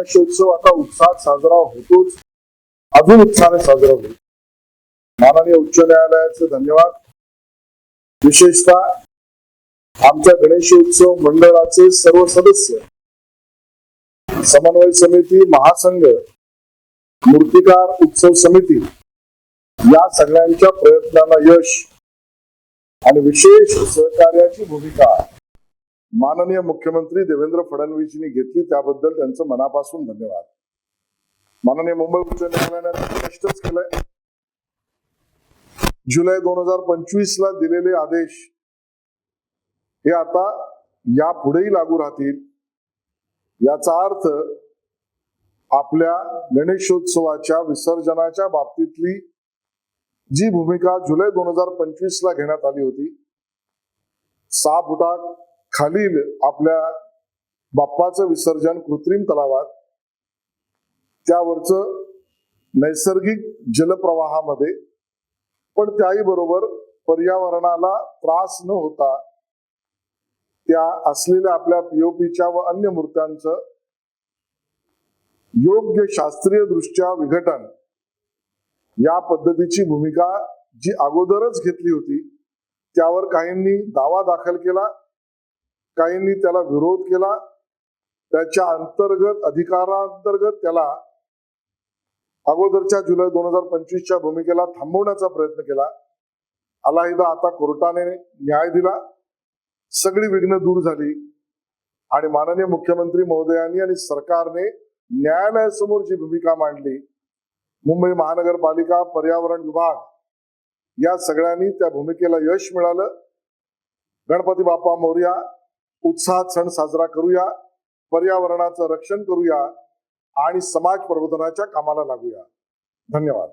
गणेशोत्सव आता उत्साहात साजरा होतोच, अजून उत्साहाने साजरा होईल. माननीय उच्च न्यायालयाचे धन्यवाद. विशेषतः आमच्या गणेशोत्सव मंडळाचे सर्व सदस्य, समन्वय समिती, महासंघ, मूर्तिकार उत्सव समिती या सगळ्यांच्या प्रयत्नांना यश आणि विशेष सहकार्याची भूमिका माननीय मुख्यमंत्री देवेंद्र फडणवीसजींनी घेतली, त्याबद्दल त्यांचं मनापासून धन्यवाद. माननीय मुंबई उच्च न्यायालयाने स्पष्टच केलंय, जुलै 2025 ला दिलेले आदेश हे आता यापुढेही लागू राहतील. याचा अर्थ आपल्या गणेशोत्सवाच्या विसर्जनाच्या बाबतीतली जी भूमिका जुलै 2025 ला घेण्यात आली होती, 6 फुटा खालील आपल्या बाप्पाचं विसर्जन कृत्रिम तलावात, त्यावरचं नैसर्गिक जलप्रवाहामध्ये, पण त्याही बरोबर पर्यावरणाला त्रास न होता त्या असलेल्या आपल्या पीओपीच्या व अन्य मूर्त्यांचं योग्य शास्त्रीय दृष्ट्या विघटन, या पद्धतीची भूमिका जी अगोदरच घेतली होती, त्यावर काहींनी दावा दाखल केला, काहींनी त्याला विरोध केला. त्याच्या अंतर्गत अधिकारांतर्गत त्याला अगोदरच्या जुलै 2025च्या भूमिकेला थांबवण्याचा प्रयत्न केला. अलाहिदा आता कोर्टाने न्याय दिला, सगळी विघ्न दूर झाली आणि माननीय मुख्यमंत्री महोदयांनी आणि सरकारने न्यायालयासमोर जी भूमिका मांडली, मुंबई महानगरपालिका, पर्यावरण विभाग या सगळ्यांनी त्या भूमिकेला यश मिळालं. गणपती बाप्पा मोरया, उत्साहात सण साजरा करूया, पर्यावरणाचं रक्षण करूया आणि समाज प्रबोधनाच्या कामाला लागूया. धन्यवाद.